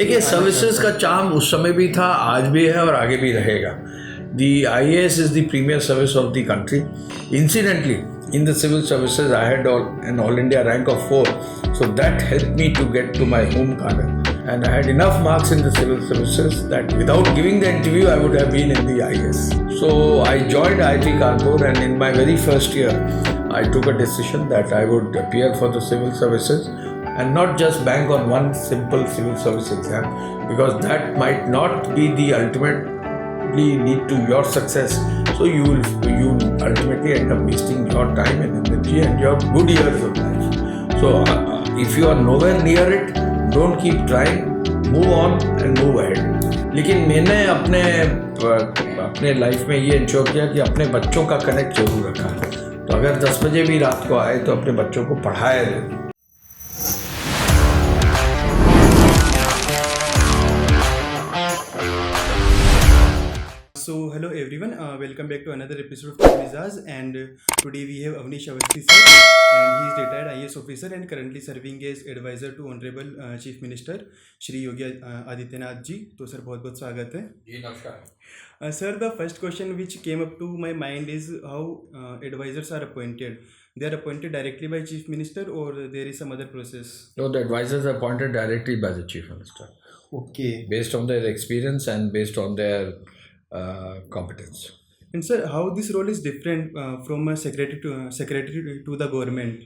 देखिए, सर्विसेज का चार्म उस समय भी था, आज भी है और आगे भी रहेगा. The IAS is the premier service of the country. Incidentally, in the civil services, I had an All India rank of 4, so that helped me to get to my home cadre. And I had enough marks in the civil services that without giving the interview, I would have been in the IAS. So I joined IIT Kanpur, and in my very first year, I took a decision that I would appear for the civil services and not just bank on one simple civil service exam, because that might not be the ultimately lead to your success. So you ultimately end up wasting your time and energy and your good years of life. So if you are nowhere near it, don't keep trying, move on and move ahead. लेकिन मैंने अपने life में ये ensure किया कि अपने बच्चों का कनेक्ट जरूर रखा. तो अगर 10 बजे भी रात को आए तो अपने बच्चों को पढ़ाए. So hello everyone, welcome back to another episode of Mizaz, and today we have Awanish Awasthi sir, and he is retired IAS officer and currently serving as advisor to Honorable Chief Minister Shri Yogi Adityanath ji. तो sir बहुत बहुत स्वागत है. जी नमस्कार. Sir, the first question which came up to my mind is how advisors are appointed. They are appointed directly by Chief Minister or there is some other process? No, the advisors are appointed directly by the Chief Minister. Okay. Based on their experience and based on their competence. And sir, how this role is different from a secretary to the government?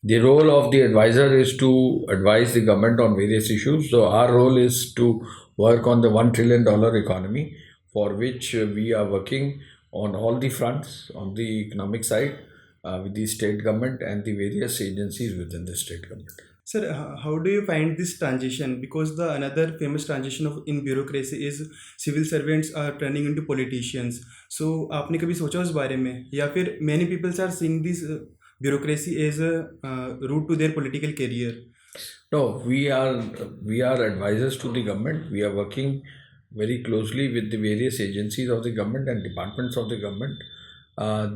The role of the advisor is to advise the government on various issues. So our role is to work on the $1 trillion economy, for which we are working on all the fronts on the economic side with the state government and the various agencies within the state government. Sir, how do you find this transition? Because the another famous transition in bureaucracy is civil servants are turning into politicians. So आपने कभी सोचा उस बारे में, या फिर many people are seeing this bureaucracy as a route to their political career? No, we are advisors to the government. We are working very closely with the various agencies of the government and departments of the government.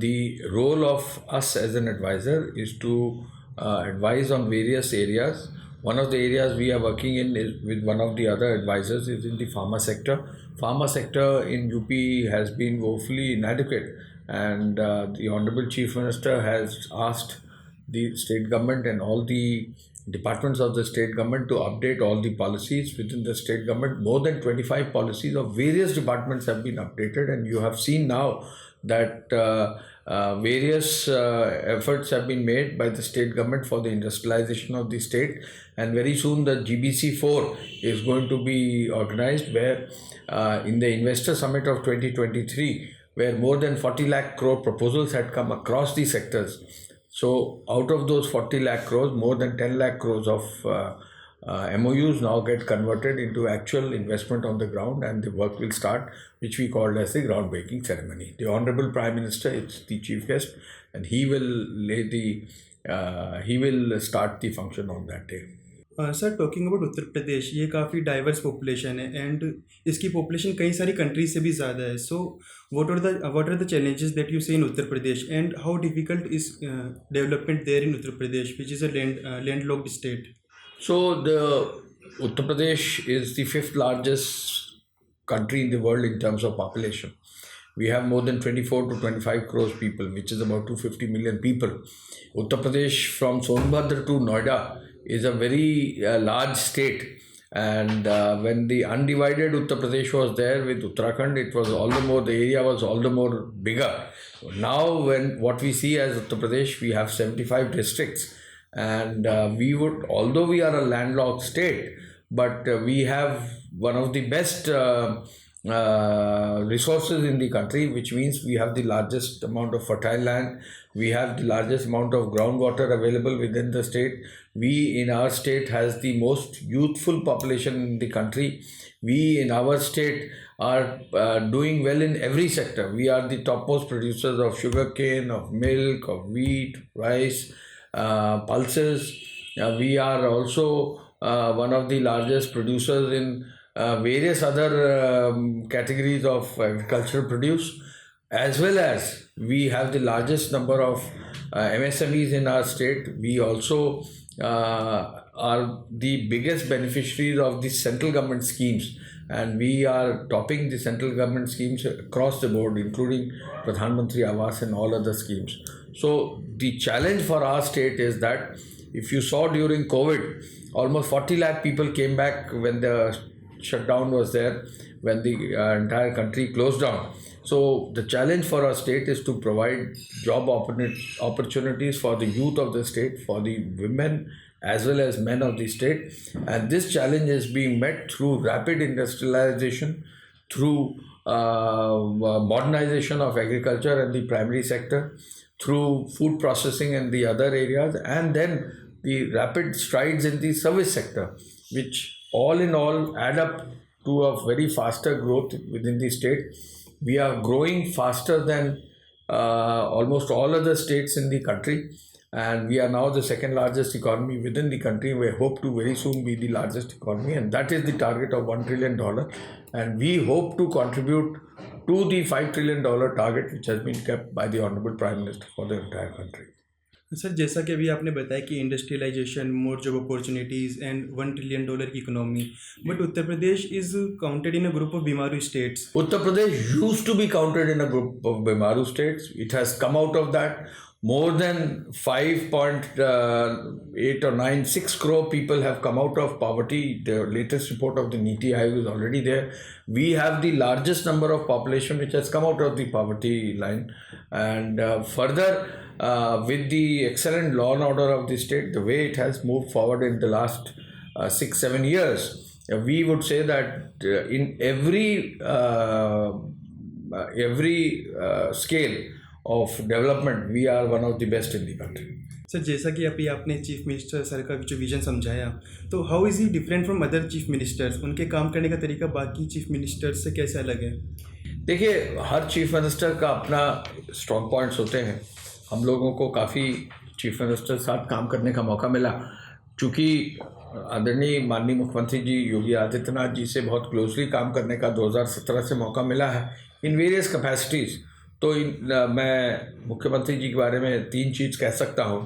The role of us as an advisor is to advise on various areas. One of the areas we are working in is with one of the other advisors is in the pharma sector. Pharma sector in UP has been woefully inadequate, and the Honorable Chief Minister has asked the state government and all the departments of the state government to update all the policies within the state government. More than 25 policies of various departments have been updated, and you have seen now that various efforts have been made by the state government for the industrialization of the state, and very soon the GBC4 is going to be organized, where in the investor summit of 2023, where more than 40 lakh crore proposals had come across the sectors. So out of those 40 lakh crores, more than 10 lakh crores of MOUs now get converted into actual investment on the ground, and the work will start, which we called as the groundbreaking ceremony. The Honorable Prime Minister is the chief guest, and he will start the function on that day. Sir, talking about Uttar Pradesh, ये काफ़ी diverse population है and इसकी population कई सारी countries से भी ज़्यादा है. So what are the challenges that you see in Uttar Pradesh, and how difficult is development there in Uttar Pradesh, which is a landlocked state? So the Uttar Pradesh is the 5th largest country in the world in terms of population. We have more than 24 to 25 crores people, which is about 250 million people. Uttar Pradesh from Sonbhadra to Noida is a very large state, and when the undivided Uttar Pradesh was there with Uttarakhand, it was all the more, the area was all the more bigger. So now what we see as Uttar Pradesh, we have 75 districts. And we would, although we are a landlocked state, but we have one of the best resources in the country, which means we have the largest amount of fertile land, we have the largest amount of groundwater available within the state. We in our state has the most youthful population in the country. We in our state are doing well in every sector. We are the topmost producers of sugarcane, of milk, of wheat, rice, pulses. We are also one of the largest producers in various other categories of agricultural produce, as well as we have the largest number of MSMEs in our state. We also are the biggest beneficiaries of the central government schemes, and we are topping the central government schemes across the board, including Pradhan Mantri Awas and all other schemes. So the challenge for our state is that if you saw during COVID, almost 40 lakh people came back when the shutdown was there, when the entire country closed down. So the challenge for our state is to provide job opportunities for the youth of the state, for the women as well as men of the state. And this challenge is being met through rapid industrialization, through modernization of agriculture and the primary sector, through food processing and the other areas, and then the rapid strides in the service sector, which all in all add up to a very faster growth within the state. We are growing faster than almost all other states in the country, and we are now the second largest economy within the country. We hope to very soon be the largest economy, and that is the target of $1 trillion. And we hope to contribute to the $5 trillion target which has been kept by the Honorable Prime Minister for the entire country. Sir, जैसा कि अभी आपने बताया कि industrialisation, more job opportunities and $1 trillion की economy, but Uttar Pradesh is counted in a group of BIMARU states. Uttar Pradesh used to be counted in a group of BIMARU states. It has come out of that. More than 5.8 or 9, 6 crore people have come out of poverty. The latest report of the NITI Aayog is already there. We have the largest number of population which has come out of the poverty line. And further, with the excellent law and order of the state, the way it has moved forward in the last 6-7 years, we would say that in every scale of development, we are one of the best in the country. Sir, जैसा कि अभी आपने chief minister sir का जो vision समझाया, तो how is he different from other chief ministers? उनके काम करने का तरीका बाकी चीफ मिनिस्टर्स से कैसे अलग है? देखिए, हर चीफ मिनिस्टर का अपना स्ट्रॉन्ग पॉइंट्स होते हैं. हम लोगों को काफ़ी चीफ मिनिस्टर के साथ काम करने का मौका मिला, चूँकि आदरणीय माननीय मुख्यमंत्री जी योगी आदित्यनाथ जी से बहुत क्लोजली काम करने का 2017 से मौका मिला है इन वेरियस कैपेसिटीज़. तो मैं मुख्यमंत्री जी के बारे में 3 चीज़ कह सकता हूँ: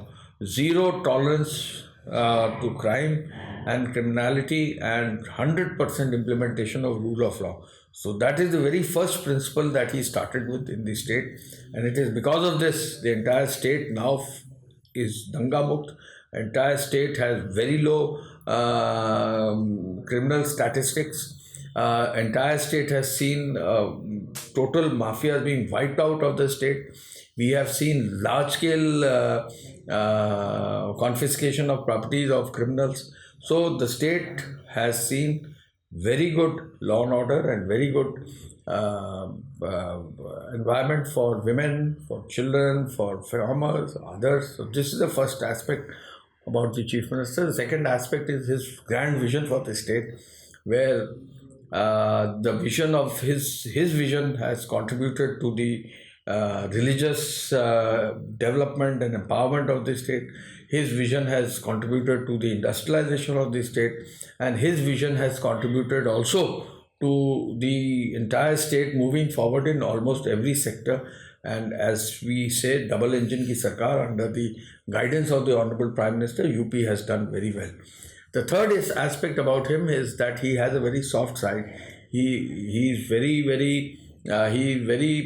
zero tolerance to crime and criminality and 100% implementation of rule of law. So that is the very first principle that he started with in the state, and it is because of this the entire state now is danga mukt. Entire state has very low criminal statistics. Entire state has seen total mafias being wiped out of the state. We have seen large-scale confiscation of properties of criminals. So the state has seen very good law and order and very good environment for women, for children, for farmers, others. So this is the first aspect about the Chief Minister. The second aspect is his grand vision for the state, where the vision of his vision has contributed to the religious development and empowerment of the state. His vision has contributed to the industrialization of the state, and his vision has contributed also to the entire state moving forward in almost every sector. And as we say, double engine ki sarkar, under the guidance of the Honorable Prime Minister, UP has done very well. The third aspect about him is that he has a very soft side. He's very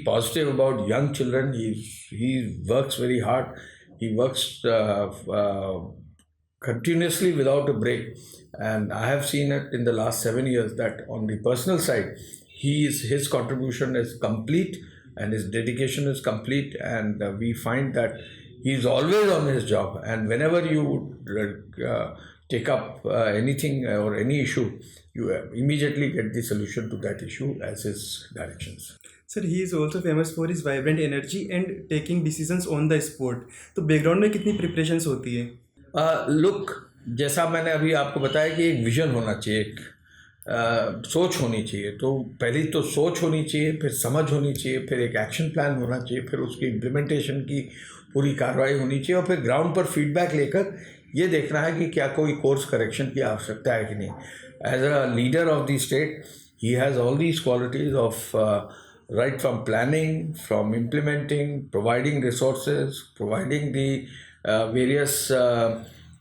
positive about young children. He works very hard. He works continuously without a break. And I have seen it in the last 7 years that on the personal side, his contribution is complete and his dedication is complete. And we find that he's always on his job. And whenever you take up anything or any issue, you immediately get the solution to that issue as his directions. Sir, he is also famous for his vibrant energy and taking decisions on the spot. तो background में कितनी preparations होती है? Look, जैसा मैंने अभी आपको बताया कि एक विजन होना चाहिए, एक सोच होनी चाहिए. तो पहले तो सोच होनी चाहिए, फिर समझ होनी चाहिए, फिर एक एक्शन प्लान होना चाहिए, फिर उसकी इम्प्लीमेंटेशन की पूरी कार्रवाई होनी चाहिए, और फिर ग्राउंड पर फीडबैक लेकर ये देखना है कि क्या कोई कोर्स करेक्शन की आवश्यकता है कि नहीं. As a leader of the state, he has all these qualities of right from planning, from implementing, providing resources, providing the various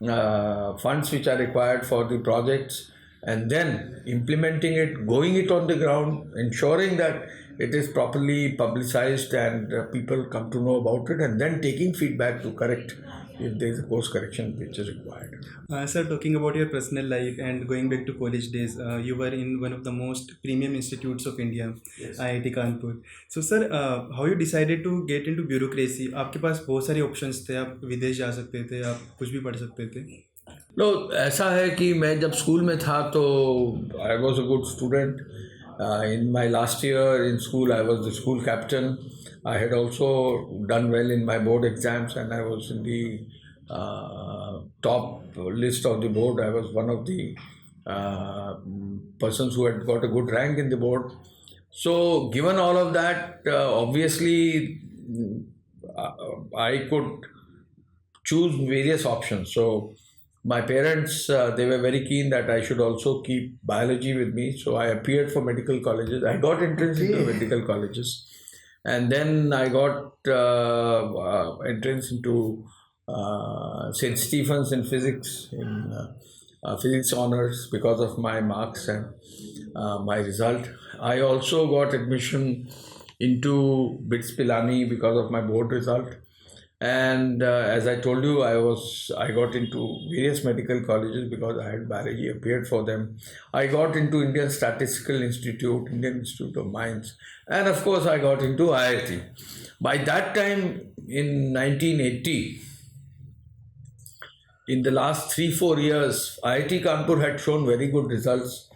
funds which are required for the projects, and then implementing it, going it on the ground, ensuring that it is properly publicized and people come to know about it, and then taking feedback to correct if there is a course correction which is required. Sir, talking about your personal life and going back to college days, you were in one of the most premium institutes of India, Yes. IIT Kanpur. So, sir, how you decided to get into bureaucracy? आपके पास बहुत सारे options थे, आप विदेश जा सकते थे, आप कुछ भी पढ़ सकते थे. नो ऐसा है कि मैं जब स्कूल में था तो I was a good student. In my last year in school I was the school captain. I had also done well in my board exams and I was in the top list of the board. I was one of the persons who had got a good rank in the board. So given all of that, obviously I could choose various options. So my parents, they were very keen that I should also keep biology with me. So I appeared for medical colleges. I got entrance into medical colleges. And then I got entrance into St. Stephen's in physics, in physics honors because of my marks and my result. I also got admission into BITS Pilani because of my board result. And as I told you, I got into various medical colleges because I had biology, appeared for them. I got into Indian Statistical Institute, Indian Institute of Mines, and of course I got into IIT. By that time, in 1980, in the last 3-4 years, IIT Kanpur had shown very good results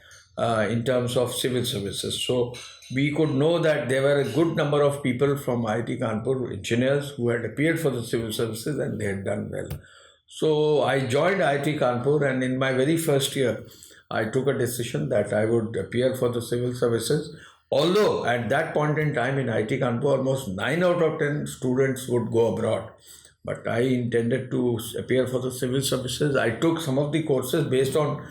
in terms of civil services. So we could know that there were a good number of people from IIT Kanpur, engineers, who had appeared for the civil services and they had done well. So I joined IIT Kanpur, and in my very first year, I took a decision that I would appear for the civil services. Although at that point in time in IIT Kanpur, almost 9 out of 10 students would go abroad. But I intended to appear for the civil services. I took some of the courses based on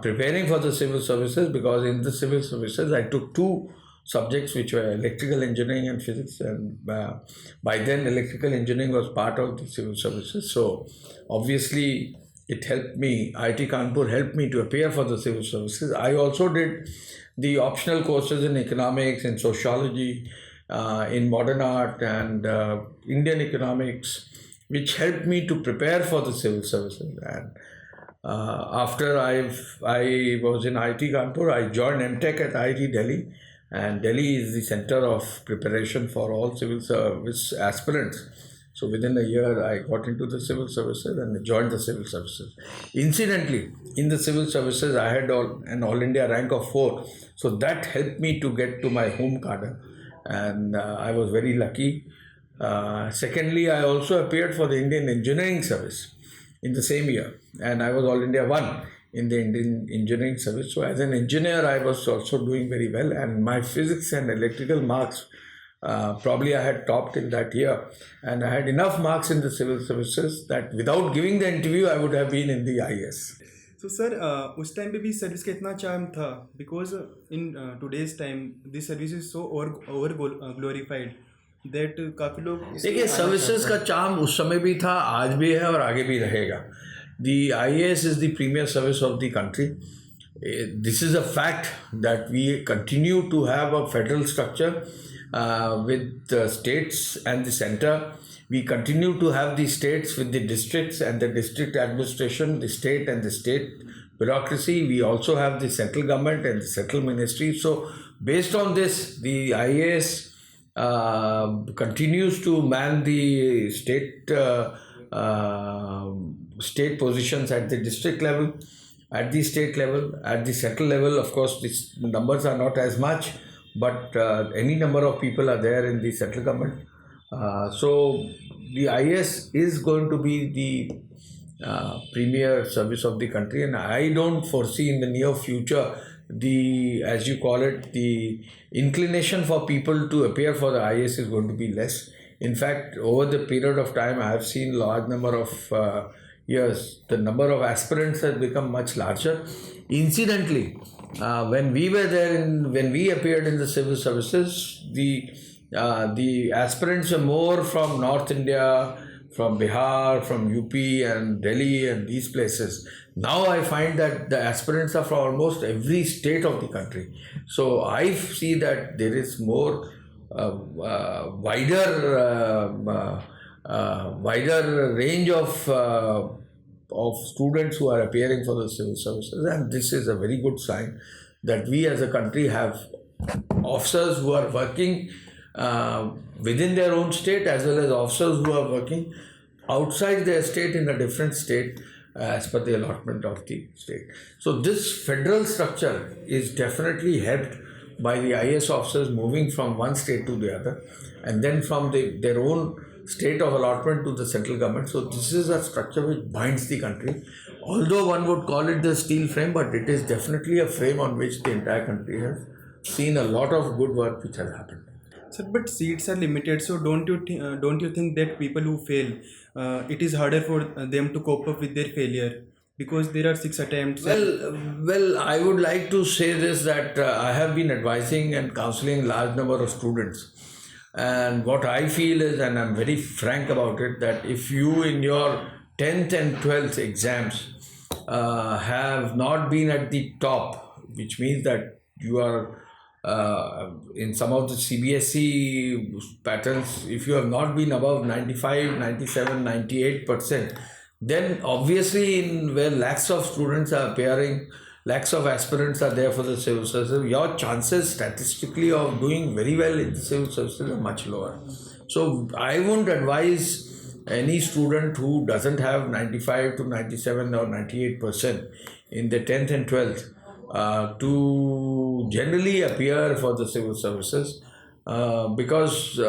preparing for the civil services, because in the civil services I took 2 subjects which were electrical engineering and physics, and by then electrical engineering was part of the civil services. So obviously it helped me, IIT Kanpur helped me to appear for the civil services. I also did the optional courses in economics, in sociology, in modern art and Indian economics, which helped me to prepare for the civil services. And after I was in IIT Kanpur, I joined MTech at IIT Delhi, and Delhi is the center of preparation for all civil service aspirants. So within a year, I got into the civil services and joined the civil services. Incidentally, in the civil services, I had an All India rank of 4. So that helped me to get to my home cadre, and I was very lucky. Secondly, I also appeared for the Indian Engineering Service in the same year, and I was All India 1 in the Indian Engineering Service. So as an engineer, I was also doing very well, and my physics and electrical marks, probably I had topped in that year, and I had enough marks in the civil services that without giving the interview, I would have been in the IS. So, sir, उस time पे भी service का इतना charm था, because in today's time this service is so over glorified that काफ़ी लोग देखिए, services का चार्म उस समय भी था, आज भी है और आगे भी रहेगा. The IAS is the premier service of the country. This is a fact that we continue to have a federal structure with the states and the center. We continue to have the states with the districts and the district administration, the state and the state bureaucracy. We also have the central government and the central ministry. So based on this, the IAS continues to man the state positions at the district level, at the state level, at the central level. Of course, these numbers are not as much, but any number of people are there in the central government. So the IS is going to be the premier service of the country, and I don't foresee in the near future the, as you call it, the inclination for people to appear for the IS is going to be less. In fact, over the period of time, I have seen large number of years, the number of aspirants has become much larger. Incidentally, when we were there, when we appeared in the civil services, the aspirants were more from North India, from Bihar, from UP and Delhi and these places. Now I find that the aspirants are from almost every state of the country. So I see that there is more wider range of students who are appearing for the civil services, and this is a very good sign that we as a country have officers who are working within their own state, as well as officers who are working outside their state in a different state as per the allotment of the state. So this federal structure is definitely helped by the IAS officers moving from one state to the other, and then from their own state of allotment to the central government. So this is a structure which binds the country. Although one would call it the steel frame, but it is definitely a frame on which the entire country has seen a lot of good work which has happened. Sir, but seats are limited, so don't you think that people who fail, it is harder for them to cope up with their failure because there are 6 attempts? Well, I would like to say this, that I have been advising and counseling large number of students, and what I feel is, and I'm very frank about it, that if you in your 10th and 12th exams have not been at the top, which means that you are in some of the CBSE patterns, if you have not been above 95, 97, 98%, then obviously in where lakhs of students are appearing, lakhs of aspirants are there for the civil services, your chances statistically of doing very well in the civil services are much lower. So I won't advise any student who doesn't have 95 to 97 or 98% in the 10th and 12th to generally appear for the civil services, because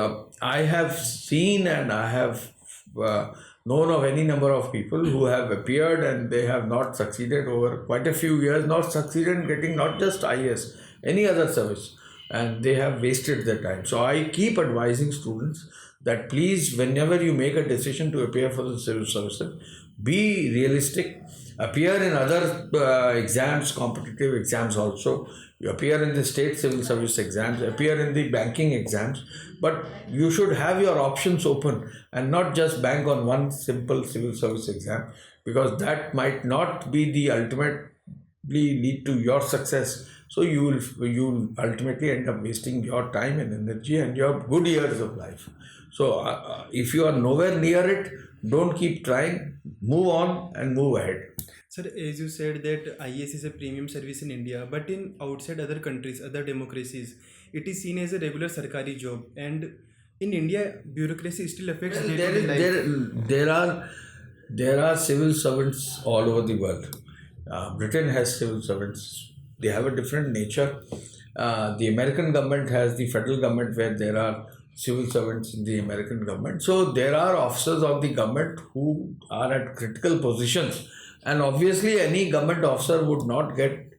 I have seen and I have known of any number of people who have appeared and they have not succeeded over quite a few years, not succeeded in getting not just IAS, any other service, and they have wasted their time. So I keep advising students that please, whenever you make a decision to appear for the civil services, be realistic. Appear in other exams, competitive exams also. You appear in the state civil service exams, appear in the banking exams, but you should have your options open and not just bank on one simple civil service exam, because that might not be the ultimately lead to your success. So you will ultimately end up wasting your time and energy and your good years of life. So if you are nowhere near it, don't keep trying, move on and move ahead. Sir, as you said that IAS is a premium service in India, but in outside other countries, other democracies, it is seen as a regular sarkari job. And in India, bureaucracy still affects day-to-day life. There are civil servants all over the world. Britain has civil servants. They have a different nature. The American government has the federal government where there are civil servants in the American government. So there are officers of the government who are at critical positions. And obviously any government officer would not get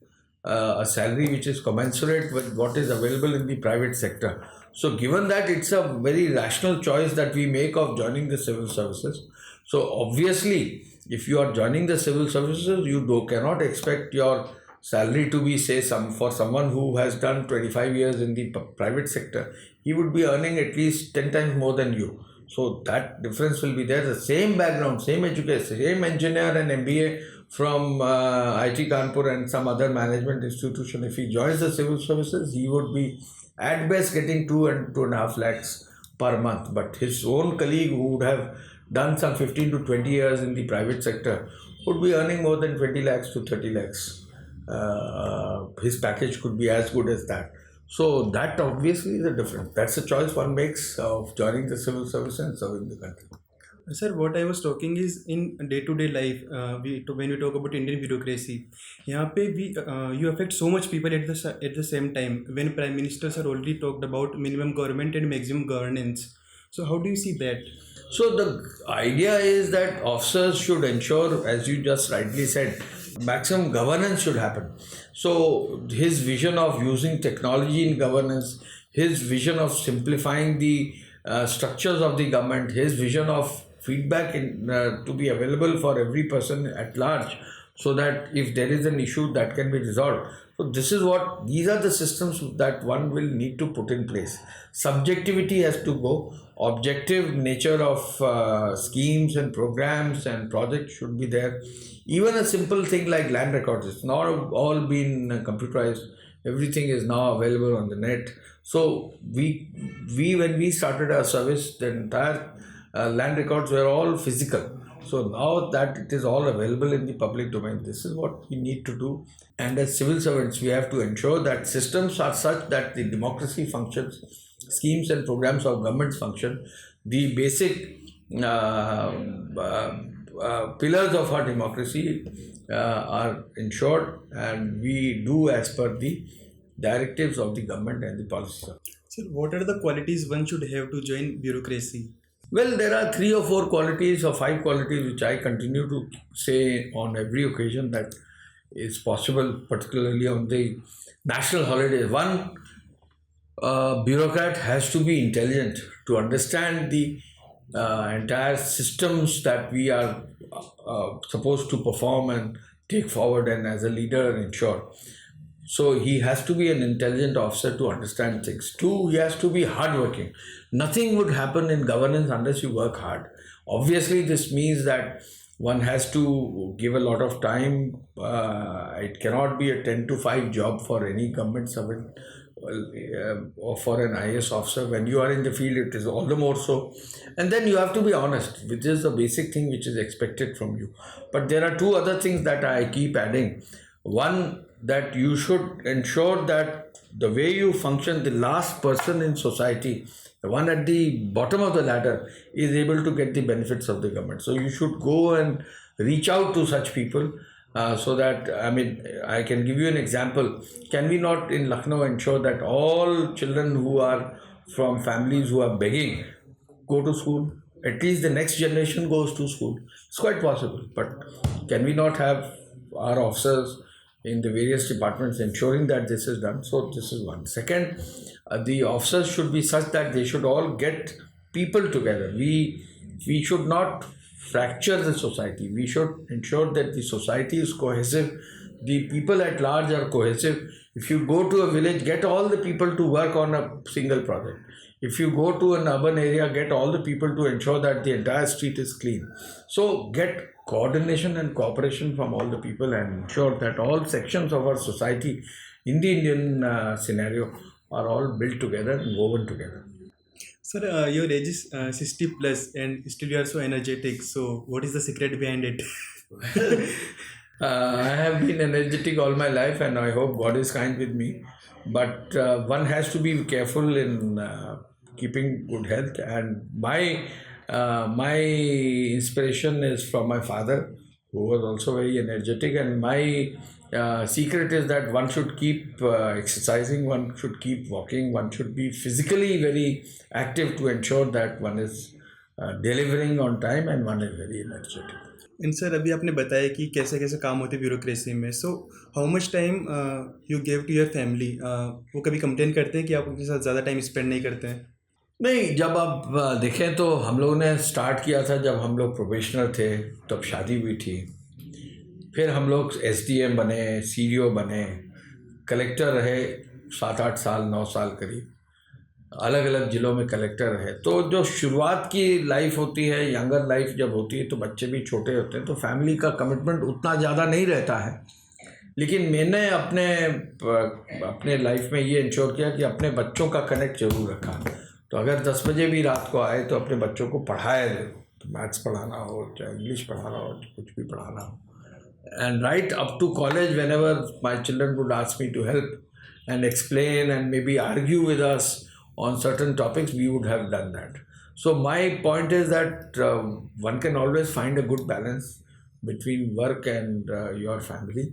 a salary which is commensurate with what is available in the private sector. So given that, it's a very rational choice that we make of joining the civil services. So obviously, if you are joining the civil services, you cannot expect your salary to be, say, for someone who has done 25 years in the private sector, he would be earning at least 10 times more than you. So that difference will be there. The same background, same education, same engineer and MBA from IIT Kanpur and some other management institution, if he joins the civil services, he would be at best getting 2 and 2.5 lakhs per month. But his own colleague who would have done some 15 to 20 years in the private sector would be earning more than 20 lakhs to 30 lakhs. His package could be as good as that. So that obviously is a difference. That's a choice one makes of joining the civil service and serving the country. Sir, what I was talking is in day-to-day life, when we talk about Indian bureaucracy, यहाँ पे you affect so much people at the same time. When Prime Ministers are already talked about minimum government and maximum governance. So how do you see that? So the idea is that officers should ensure, as you just rightly said, maximum governance should happen. So his vision of using technology in governance, his vision of simplifying the structures of the government, his vision of feedback to be available for every person at large, so that if there is an issue that can be resolved. So these are the systems that one will need to put in place. Subjectivity has to go. Objective nature of schemes and programs and projects should be there. Even a simple thing like land records, it's not all been computerized. Everything is now available on the net. So we when we started our service, the entire land records were all physical. So now that it is all available in the public domain, this is what we need to do. And as civil servants, we have to ensure that systems are such that the democracy functions, schemes and programs of governments function, the basic pillars of our democracy are ensured, and we do as per the directives of the government and the policies. Sir, what are the qualities one should have to join bureaucracy? Well, there are 3 or 4 qualities or 5 qualities which I continue to say on every occasion that is possible, particularly on the national holidays. One, bureaucrat has to be intelligent to understand the entire systems that we are supposed to perform and take forward, and as a leader ensure. So he has to be an intelligent officer to understand things. 2, he has to be hardworking. Nothing would happen in governance unless you work hard. Obviously, this means that one has to give a lot of time. It cannot be a 10 to 5 job for any government servant or for an IAS officer. When you are in the field, it is all the more so. And then you have to be honest, which is the basic thing which is expected from you. But there are 2 other things that I keep adding. One, that you should ensure that the way you function, the last person in society, the one at the bottom of the ladder, is able to get the benefits of the government. So you should go and reach out to such people so that, I can give you an example. Can we not in Lucknow ensure that all children who are from families who are begging go to school? At least the next generation goes to school. It's quite possible. But can we not have our officers in the various departments ensuring that this is done? So this is one. Second, the officers should be such that they should all get people together. We should not fracture the society. We should ensure that the society is cohesive. The people at large are cohesive. If you go to a village, get all the people to work on a single project. If you go to an urban area, get all the people to ensure that the entire street is clean. So get coordination and cooperation from all the people and ensure that all sections of our society in the Indian scenario are all built together and woven together. Sir, your age is 60 plus and still you are so energetic. So what is the secret behind it? I have been energetic all my life, and I hope God is kind with me. But one has to be careful in keeping good health. And my inspiration is from my father, who was also very energetic. And my secret is that one should keep exercising, one should keep walking, one should be physically very active to ensure that one is delivering on time and one is very energetic. And sir, अभी आपने बताया कि कैसे कैसे काम होते हैं bureaucracy में. So how much time you give to your family? वो कभी कंप्लेन करते हैं कि आप उनके साथ ज़्यादा टाइम स्पेंड नहीं करते हैं? नहीं, जब आप देखें तो हम लोगों ने स्टार्ट किया था जब हम लोग प्रोबेशनर थे, तब शादी हुई थी. फिर हम लोग SDM बने, CDO बने, कलेक्टर रहे 7-8 साल 9 साल करीब, अलग अलग ज़िलों में कलेक्टर रहे. तो जो शुरुआत की लाइफ होती है, यंगर लाइफ जब होती है, तो बच्चे भी छोटे होते हैं, तो फैमिली का कमिटमेंट उतना ज़्यादा नहीं रहता है. लेकिन मैंने अपने लाइफ में ये इंश्योर किया कि अपने बच्चों का कनेक्ट जरूर रखा. तो अगर 10 बजे भी रात को आए तो अपने बच्चों को पढ़ाया जरूर. तो मैथ्स पढ़ाना हो, चाहे इंग्लिश पढ़ाना हो, कुछ भी पढ़ाना हो. And right up to college, whenever my children would ask me to help and explain and maybe argue with us on certain topics, we would have done that. So my point is that one can always find a good balance between work and your family.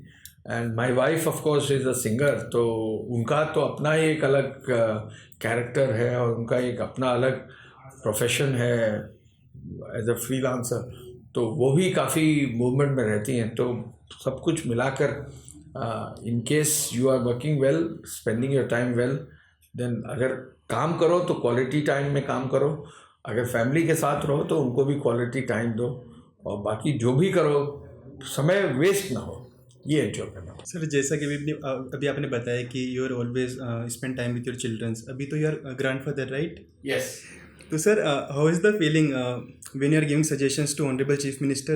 And my wife, of course, is a singer. तो उनका तो अपना ही एक अलग character है और उनका एक अपना अलग प्रोफेशन है एज अ फ्रीलांसर. तो वो भी काफ़ी मूवमेंट में रहती हैं. तो सब कुछ मिलाकर in case you are working well, spending your time well, then अगर काम करो तो क्वालिटी टाइम में काम करो. अगर फैमिली के साथ रहो तो उनको भी क्वालिटी टाइम दो. और बाकी जो भी करो, समय वेस्ट ना हो. ये एंश्योर करना। सर जैसा कि अभी आपने बताया कि you are always spend time with your childrens, अभी तो you are grandfather right? Yes. तो sir how is the feeling when you are giving suggestions to honorable chief minister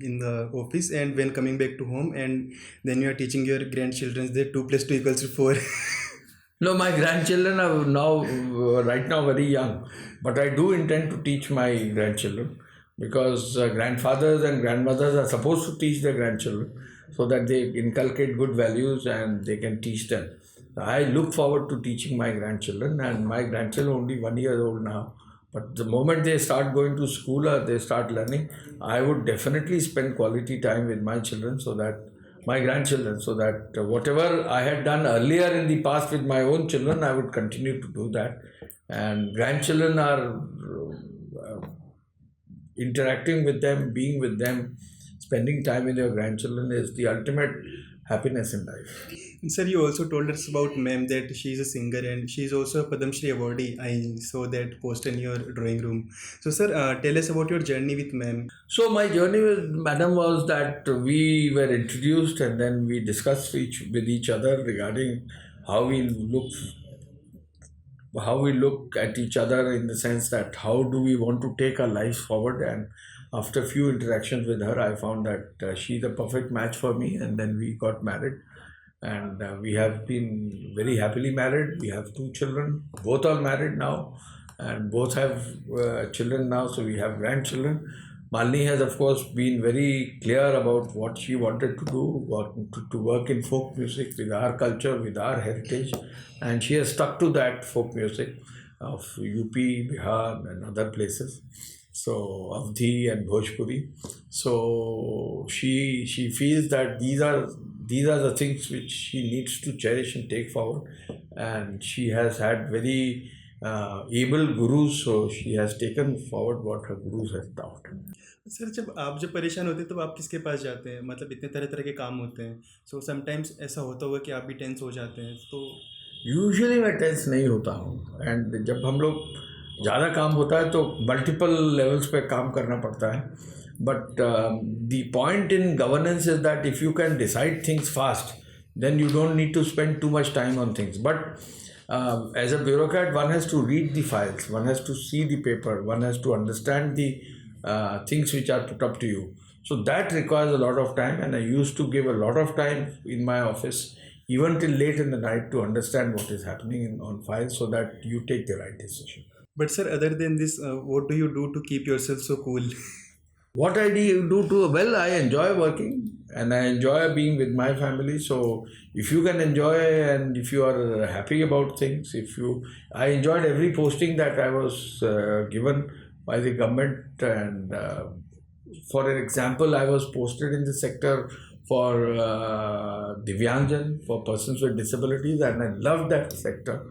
in the office, and when coming back to home, and then you are teaching your grandchildren that 2 plus 2 equals to 4? No, my grandchildren are now, right now, very young. But I do intend to teach my grandchildren because grandfathers and grandmothers are supposed to teach their grandchildren so that they inculcate good values and they can teach them. I look forward to teaching my grandchildren, and my grandchildren are only 1 year old now. But the moment they start going to school or they start learning, I would definitely spend quality time with my children so that my grandchildren, so that whatever I had done earlier in the past with my own children, I would continue to do that. And grandchildren are interacting with them, being with them, spending time with your grandchildren is the ultimate happiness in life. Sir, you also told us about ma'am that she is a singer and she is also a Padma Shri awardee. I saw that post in your drawing room. So, sir, tell us about your journey with ma'am. So my journey with Madam was that we were introduced and then we discussed with each other regarding how we look at each other, in the sense that how do we want to take our lives forward. And after a few interactions with her, I found that she's a perfect match for me, and then we got married. And we have been very happily married. We have 2 children. Both are married now, and both have children now. So we have grandchildren. Malini has, of course, been very clear about what she wanted to do, to work in folk music with our culture, with our heritage, and she has stuck to that folk music of UP, Bihar, and other places. So Avdhi and Bhojpuri. So she feels that these are the things which she needs to cherish and take forward. And she has had very able gurus, so she has taken forward what her gurus have taught. Sir जब परेशान होते हैं तब आप किसके पास जाते हैं? मतलब इतने तरह तरह के काम होते हैं, सो समटाइम्स ऐसा होता होगा कि आप भी टेंस हो जाते हैं तो? यूजुअली मैं टेंस नहीं होता हूँ, एंड जब हम लोग ज़्यादा काम होता है तो मल्टीपल लेवल्स पे काम करना पड़ता है. But the point in governance is that if you can decide things fast, then you don't need to spend too much time on things. But as a bureaucrat, one has to read the files, one has to see the paper, one has to understand the things which are put up to you. So that requires a lot of time, and I used to give a lot of time in my office, even till late in the night, to understand what is happening on files so that you take the right decision. But sir, other than this, what do you do to keep yourself so cool? What I do well, I enjoy working and I enjoy being with my family. So if you can enjoy and if you are happy about things, I enjoyed every posting that I was given by the government. And for an example, I was posted in the sector for Divyangjan, for persons with disabilities, and I loved that sector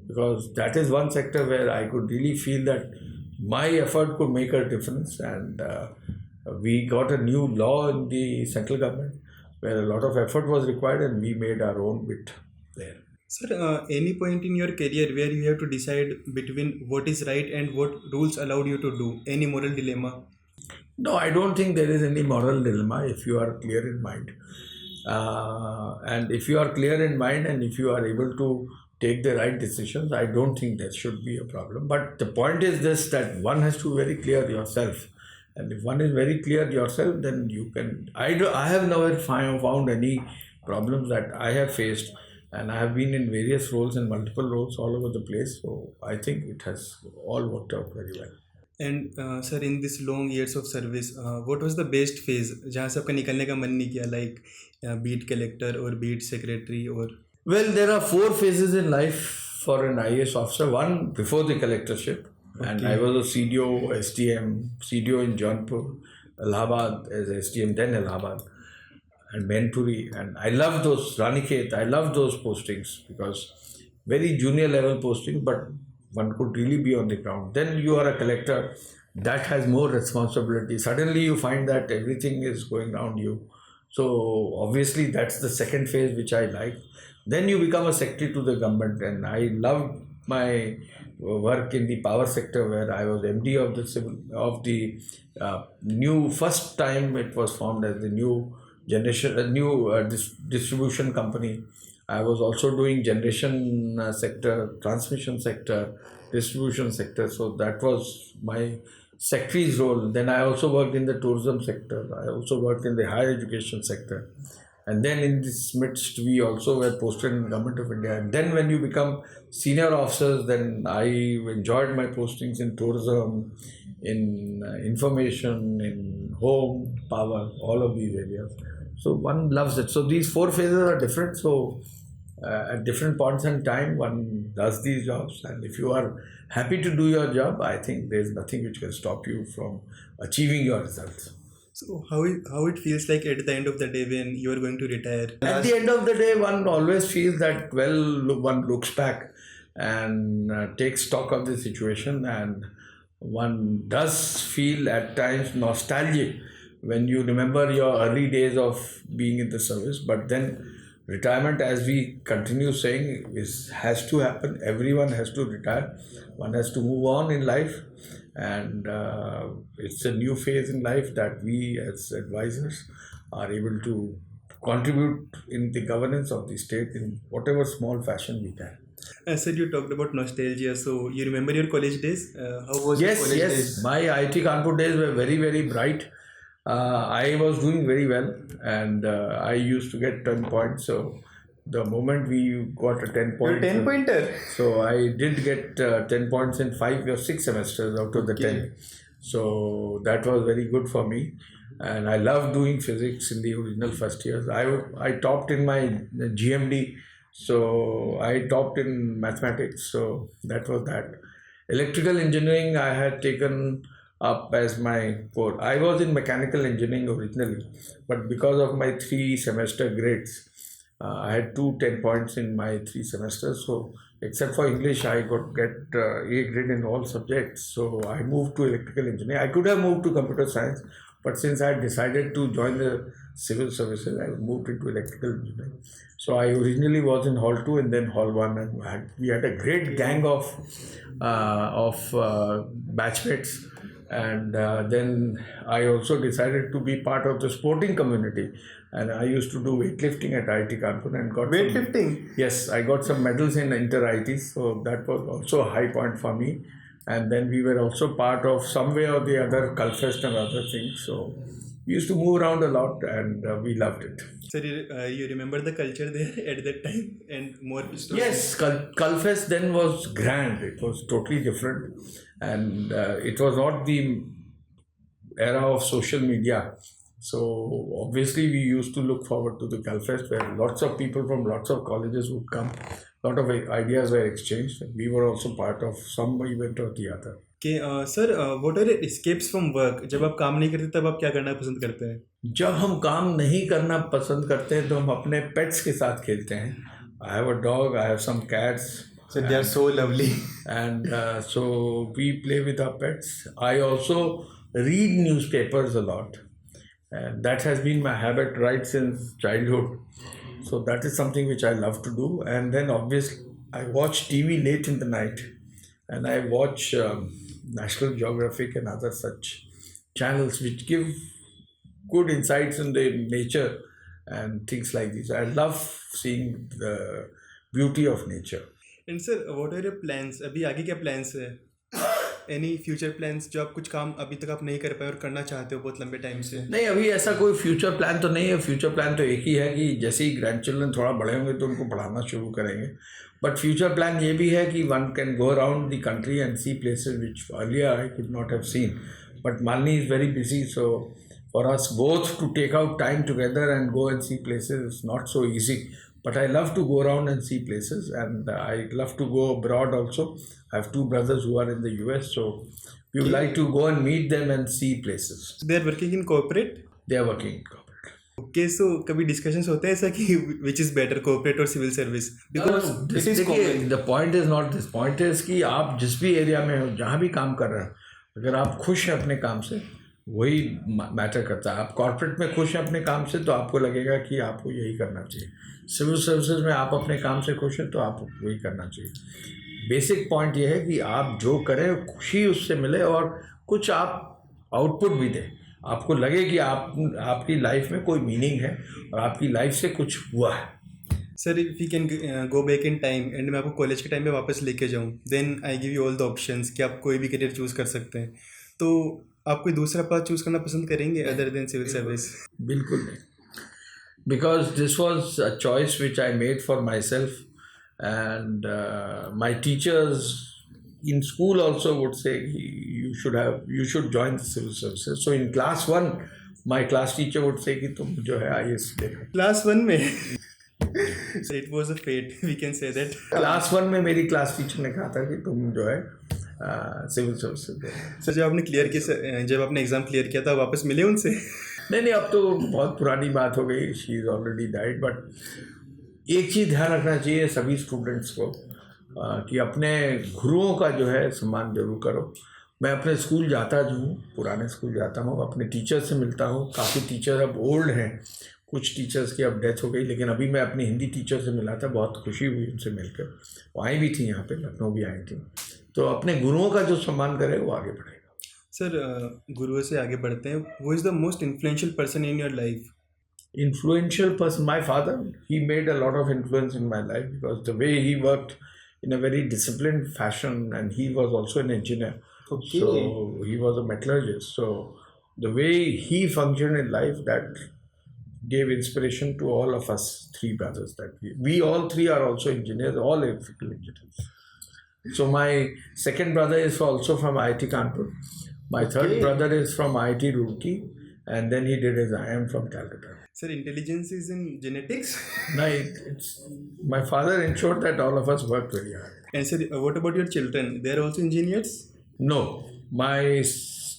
because that is one sector where I could really feel that my effort could make a difference. And we got a new law in the central government where a lot of effort was required, and we made our own bit there. Sir, any point in your career where you have to decide between what is right and what rules allowed you to do? Any moral dilemma? No, I don't think there is any moral dilemma if you are clear in mind. And if you are clear in mind and if you are able to take the right decisions, I don't think that should be a problem. But the point is this, that one has to be very clear yourself. And if one is very clear yourself, then you can... I have never found any problems that I have faced. And I have been in various roles and multiple roles all over the place. So I think it has all worked out very well. And sir, in this long years of service, what was the best phase जहाँ से आपका निकलने का मन नहीं किया, like beat collector or beat secretary or? Well, there are 4 phases in life for an IAS officer. One before the collectorship, and I was a CDO, SDM, CDO in Jaunpur, Allahabad as SDM, then Allahabad, and Mainpuri. And I love those, Ranikhet, I love those postings because very junior level postings, but one could really be on the ground. Then you are a collector, that has more responsibility. Suddenly you find that everything is going around you. So obviously that's the second phase which I like. Then you become a secretary to the government, and I loved my work in the power sector where I was MD of the new, first time it was formed as the new distribution company. I was also doing generation sector, transmission sector, distribution sector. So that was my secretary's role. Then I also worked in the tourism sector. I also worked in the higher education sector. And then in this midst, we also were posted in the Government of India. And then when you become senior officers, then I enjoyed my postings in tourism, in information, in home, power, all of these areas. So one loves it. So these four phases are different. So at different points in time, one does these jobs. And if you are happy to do your job, I think there's nothing which can stop you from achieving your results. So how it feels like at the end of the day when you are going to retire? At the end of the day, one always feels that, one looks back and takes stock of the situation, and one does feel at times nostalgic when you remember your early days of being in the service. But then retirement, as we continue saying, has to happen. Everyone has to retire. One has to move on in life, and it's a new phase in life that we as advisors are able to contribute in the governance of the state in whatever small fashion we can. Sir, you talked about nostalgia. So you remember your college days? How was your college days? My IIT Kanpur days were very, very bright. I was doing very well, and I used to get 10 points. So the moment we got a 10 point, You're 10-pointer. so I did get 10 points in 5 or 6 semesters out of the 10. So that was very good for me, and I loved doing physics in the original first years. I topped in my GMD, so I topped in mathematics. So that was that. Electrical engineering I had taken up as my core. I was in mechanical engineering originally, but because of my 3 semester grades, I had 10 points in my 3 semesters. So except for English, I could get A grade in all subjects. So I moved to electrical engineering. I could have moved to computer science, but since I had decided to join the civil services, I moved into electrical engineering. So I originally was in Hall 2 and then Hall 1, and we had a great gang of batchmates. And then I also decided to be part of the sporting community, and I used to do weightlifting at IIT Kanpur and got weightlifting. Yes, I got some medals in inter-IITs, so that was also a high point for me. And then we were also part of some way or the other Culfest and other things. So we used to move around a lot, and we loved it. Sir, you remember the culture there at that time and more stories? Yes, Culfest then was grand. It was totally different, and it was not the era of social media. So obviously we used to look forward to the Culfest, where lots of people from lots of colleges would come. A lot of ideas were exchanged. We were also part of some event or the other. Okay, sir, what are your escapes from work? जब आप काम नहीं करते तब आप क्या करना पसंद करते हैं? जब हम काम नहीं करना पसंद करते हैं तो हम अपने पेट्स के साथ खेलते हैं. I have a dog, I have some cats. So they are so lovely. And so we play with our pets. I also read newspapers a lot. And that has been my habit right since childhood. So that is something which I love to do. And then obviously I watch TV late in the night. And I watch National Geographic and other such channels which give good insights in the nature and things like this. I love seeing the beauty of nature. And sir, what are your plans? अभी आगे क्या plans है? Any future plans जो आप कुछ काम अभी तक आप नहीं कर पाए और करना चाहते हो बहुत लंबे टाइम से? नहीं, अभी ऐसा कोई फ्यूचर प्लान तो नहीं है. फ्यूचर प्लान तो एक ही है कि जैसे ही ग्रैंड चिल्ड्रन थोड़ा बड़े होंगे तो उनको पढ़ाना शुरू करेंगे. बट फ्यूचर प्लान ये भी है कि one can go around the country and see places which earlier I could not have seen. But Malini is very busy, so for us both to take out time together and go and see places is not so easy. But I love to go around and see places, and I love to go abroad also. I have 2 brothers who are in the US, so we would like to go and meet them and see places. So they are working in corporate? They are working in corporate. Okay, so कभी discussions होते हैं ऐसा कि which is better, corporate or civil service? Because this it is common. the point is not this. Point is कि आप जिस भी area में हो, जहाँ भी काम कर रहे हो, अगर आप खुश हैं अपने काम से, वही मैटर करता है. आप कॉर्पोरेट में खुश हैं अपने काम से तो आपको लगेगा कि आपको यही करना चाहिए. सिविल सर्विसेज में आप अपने काम से खुश हैं तो आपको वही करना चाहिए. बेसिक पॉइंट ये है कि आप जो करें खुशी उससे मिले और कुछ आप आउटपुट भी दें. आपको लगे कि आपकी लाइफ में कोई मीनिंग है और आपकी लाइफ से कुछ हुआ है। Sir if you can go back in time and मैं आपको कॉलेज के टाइम में वापस लेके जाऊँ, then I give you all the options कि आप कोई भी करियर चूज़ कर सकते हैं, तो आप कोई दूसरा पाथ चूज़ करना पसंद करेंगे अदर देन सिविल सर्विस? बिल्कुल नहीं, because this was a choice which I made for myself, and my teachers in school also would say you should join the civil services. So in class 1 my class teacher would say कि तुम जो है IAS देखो। Class 1 में so it was a fate, we can say that. Class 1 में मेरी class teacher ने कहा था कि तुम जो है सिविल सर्विसेज देखो। सर जब आपने एग्ज़ाम क्लियर किया था वापस मिले उनसे? नहीं, अब तो बहुत पुरानी बात हो गई, she is already died. But एक चीज़ ध्यान रखना चाहिए सभी स्टूडेंट्स को कि अपने गुरुओं का जो है सम्मान जरूर करो। मैं अपने स्कूल जाता जो हूँ, पुराने स्कूल जाता हूँ, अपने टीचर से मिलता हूँ। काफ़ी टीचर अब ओल्ड हैं, कुछ टीचर्स की अब डेथ हो गई, लेकिन अभी मैं अपनी हिंदी टीचर से मिला था, बहुत खुशी हुई उनसे मिलकर। वो आई भी थी यहाँ पे, लखनऊ भी आई थी। तो अपने गुरुओं का जो सम्मान करे वो आगे बढ़ेगा। सर गुरुओं से आगे बढ़ते हैं, वो is the most influential person in your life? Influential person, my father, he made a lot of influence in my life because the way he worked in a very disciplined fashion, and he was also an engineer. Okay. So he was a metallurgist. So the way he functioned in life, that gave inspiration to all of us three brothers. That we all three are also engineers, all electrical engineers. So my second brother is also from IIT Kanpur. My third brother is from IIT Roorkee, and then he did his IIM from Calcutta. Sir, intelligence is in genetics? No, it's my father ensured that all of us worked very hard. And sir, what about your children? They are also engineers? No, my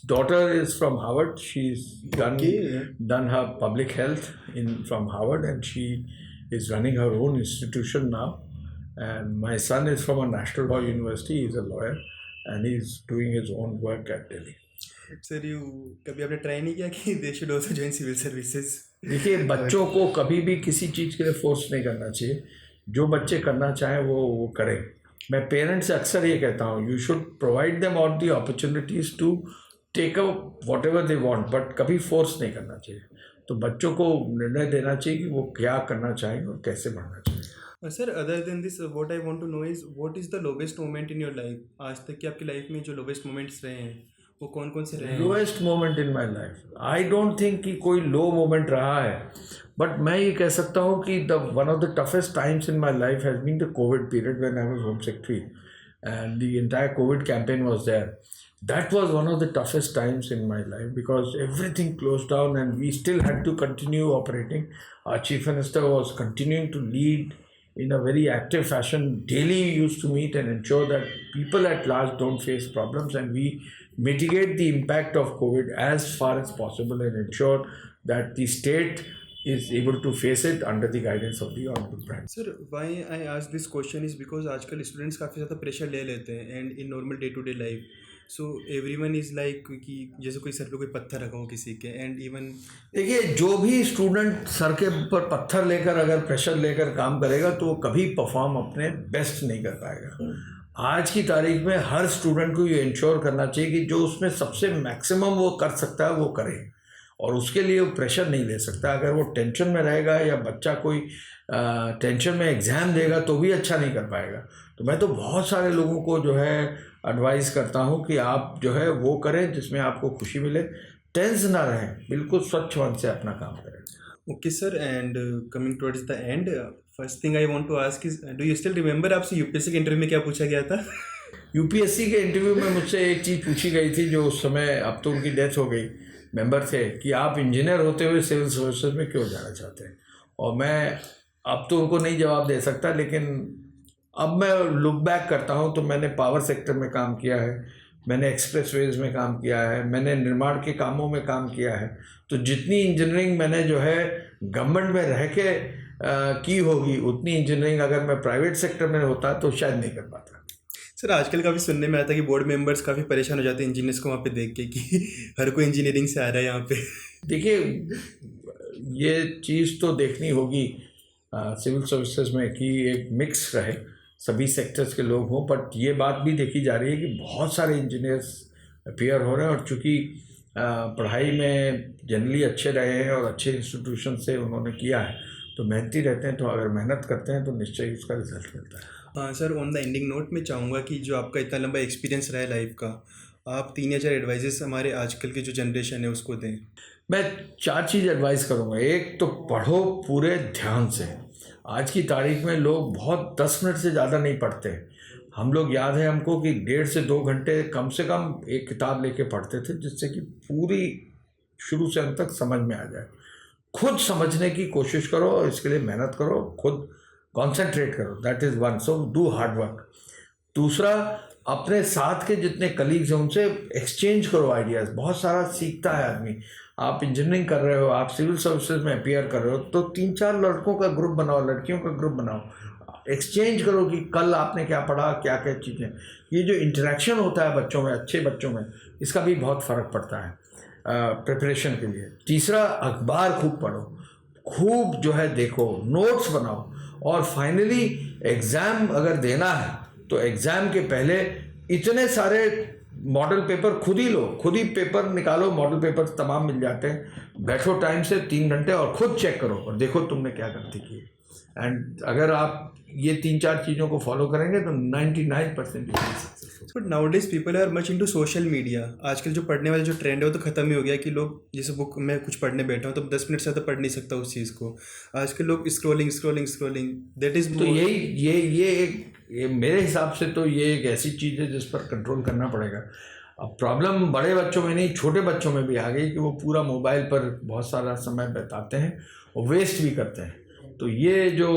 daughter is from Harvard. She's done her public health from Harvard, and she is running her own institution now. And my son is from a National Law University. He's a lawyer, and he's doing his own work at Delhi. Sir, कभी आपने try नहीं किया कि they should also join civil services? देखिए, बच्चों को कभी भी किसी चीज़ के लिए फोर्स नहीं करना चाहिए। जो बच्चे करना चाहें वो करें। मैं पेरेंट्स से अक्सर ये कहता हूँ, you should provide them all the opportunities to take up whatever they want, but कभी फोर्स नहीं करना चाहिए। तो बच्चों को निर्णय देना चाहिए कि वो क्या करना चाहें और कैसे बढ़ना चाहिए। Sir other than this what I want to know is what is the lowest moment in your life? आज तक की आपकी लाइफ में जो लोवेस्ट मोमेंट्स रहे हैं वो कौन कौन से रहे हैं? Lowest moment in my life, I don't think कि कोई लो मोमेंट रहा है, बट मैं ये कह सकता हूँ कि one of the toughest times in my life has been the COVID period when I was home secretary and the entire COVID campaign was there. That was one of the toughest times in my life because everything closed down and we still had to continue operating. Our chief minister was continuing to lead in a very active fashion. Daily we used to meet and ensure that people at large don't face problems, and we mitigate the impact of COVID as far as possible and ensure that the state is able to face it under the guidance of the Honorable Prime. Sir, why I ask this question is because आजकल students काफ़ी ज़्यादा pressure ले लेते हैं and in normal day to day life. So everyone is like कि जैसे कोई sir पे कोई पत्थर रखा हो किसी के, एंड इवन देखिए, जो भी स्टूडेंट सर के ऊपर पत्थर लेकर अगर प्रेशर लेकर काम करेगा तो वो कभी परफॉर्म अपने बेस्ट नहीं कर पाएगा। आज की तारीख में हर स्टूडेंट को ये इंश्योर करना चाहिए कि जो उसमें सबसे मैक्सिमम वो कर सकता है वो करे, और उसके लिए वो प्रेशर नहीं ले सकता। अगर वो टेंशन में रहेगा या बच्चा कोई टेंशन में एग्ज़ाम देगा तो भी अच्छा नहीं कर पाएगा। तो मैं तो बहुत सारे लोगों को जो है एडवाइस करता हूँ कि आप जो है वो करें जिसमें आपको खुशी मिले, टेंस ना रहें, बिल्कुल स्वच्छ मन से अपना काम करें। Okay sir, and coming towards the end, first thing I want to ask is, do you still remember आपसे यूपीएससी के इंटरव्यू में क्या पूछा गया था? यूपीएससी के इंटरव्यू में मुझसे एक चीज़ पूछी गई थी जो उस समय, अब तो उनकी डेथ हो गई, मेंबर थे, कि आप इंजीनियर होते हुए सिविल सर्विसेज में क्यों जाना चाहते हैं। और मैं अब तो उनको नहीं जवाब दे सकता, लेकिन अब मैं लुक बैक करता हूँ तो मैंने पावर सेक्टर में काम किया है, मैंने एक्सप्रेसवेज में काम किया है, मैंने निर्माण के कामों में काम किया है। तो जितनी इंजीनियरिंग मैंने जो है गवर्नमेंट में रह के की होगी, उतनी इंजीनियरिंग अगर मैं प्राइवेट सेक्टर में होता तो शायद नहीं कर पाता। सर आजकल काफ़ी सुनने में आता है कि बोर्ड मेंबर्स काफ़ी परेशान हो जाते हैं इंजीनियर्स को वहाँ पे देख के कि हर कोई इंजीनियरिंग से आ रहा है यहाँ पे। देखिए, ये चीज़ तो देखनी होगी सिविल सर्विसेज में कि एक मिक्स रहे, सभी सेक्टर्स के लोग हों, बट ये बात भी देखी जा रही है कि बहुत सारे इंजीनियर्स अपीयर हो रहे हैं। और चूँकि पढ़ाई में जनरली अच्छे रहे हैं और अच्छे इंस्टीट्यूशन से उन्होंने किया है, तो मेहनती रहते हैं, तो अगर मेहनत करते हैं तो निश्चय ही उसका रिजल्ट मिलता है। हाँ sir, on the ending note मैं चाहूँगा कि जो आपका इतना लंबा एक्सपीरियंस रहा है लाइफ का, आप 3 या 4 एडवाइजेस हमारे आजकल की जो जनरेशन है उसको दें। मैं 4 चीज़ एडवाइस करूँगा। एक तो पढ़ो पूरे ध्यान से। आज की तारीख में लोग बहुत 10 मिनट से ज़्यादा नहीं पढ़ते। हम लोग याद है हमको कि 1.5 से 2 घंटे कम से कम एक किताब लेके पढ़ते थे, जिससे कि पूरी शुरू से अंत तक समझ में आ जाए। खुद समझने की कोशिश करो और इसके लिए मेहनत करो, खुद कॉन्सेंट्रेट करो, that is one. So do hard work. दूसरा, अपने साथ के जितने कलीग्स हैं उनसे एक्सचेंज करो आइडियाज़। बहुत सारा सीखता है आदमी। आप इंजीनियरिंग कर रहे हो, आप सिविल सर्विसेज में अपीयर कर रहे हो, तो 3-4 लड़कों का ग्रुप बनाओ, लड़कियों का ग्रुप बनाओ, एक्सचेंज करो कि कल आपने क्या पढ़ा, क्या क्या चीज़ें। ये जो इंटरेक्शन होता है बच्चों में, अच्छे बच्चों में, इसका भी बहुत फ़र्क पड़ता है प्रिपरेशन के लिए। तीसरा, अखबार खूब पढ़ो, खूब जो है देखो, नोट्स बनाओ, और फाइनली एग्ज़ाम अगर देना है तो एग्ज़ाम के पहले इतने सारे मॉडल पेपर खुद ही लो, खुद ही पेपर निकालो, मॉडल पेपर तमाम मिल जाते हैं। बैठो टाइम से 3 घंटे और खुद चेक करो और देखो तुमने क्या गलती की। एंड अगर आप ये 3-4 चीज़ों को फॉलो करेंगे तो 99% successful. But nowadays people are much into social media. आजकल जो पढ़ने वाले जो ट्रेंड है वो तो ख़त्म ही हो गया कि लोग जैसे बुक में कुछ पढ़ने बैठा हूँ तो 10 मिनट से ज़्यादा पढ़ नहीं सकता उस चीज़ को। आजकल लोग scrolling scrolling scrolling, that is तो ये मेरे हिसाब से तो ये एक ऐसी चीज़ है जिस पर कंट्रोल करना पड़ेगा। अब प्रॉब्लम बड़े बच्चों में नहीं, छोटे बच्चों में भी आ गई कि वो पूरा मोबाइल पर बहुत सारा समय बिताते हैं और वेस्ट भी करते हैं। तो ये जो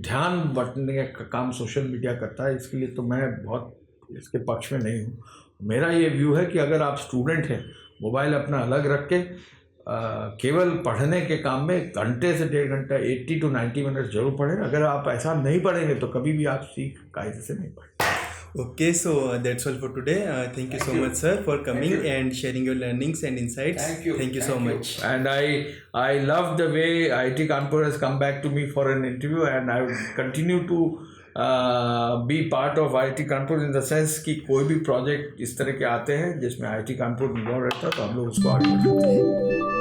ध्यान बंटने का काम सोशल मीडिया करता है, इसके लिए तो मैं बहुत इसके पक्ष में नहीं हूँ। मेरा ये व्यू है कि अगर आप स्टूडेंट हैं, मोबाइल अपना अलग रख के केवल पढ़ने के काम में घंटे से 1.5 घंटा 80 to 90 मिनट जरूर पढ़ें। अगर आप ऐसा नहीं पढ़ेंगे तो कभी भी आप सीख कायदे से नहीं पढ़ेंगे। Okay, so that's all for today. Thank you so much, sir, for coming and sharing your learnings and insights. Thank you so much. And I love the way IIT Kanpur has come back to me for an interview, and I will continue to be part of IIT Kanpur in the sense कि कोई भी project इस तरह के आते हैं जिसमें IIT Kanpur involve रहता है तो हम लोग उसको आगे बढ़ाते हैं।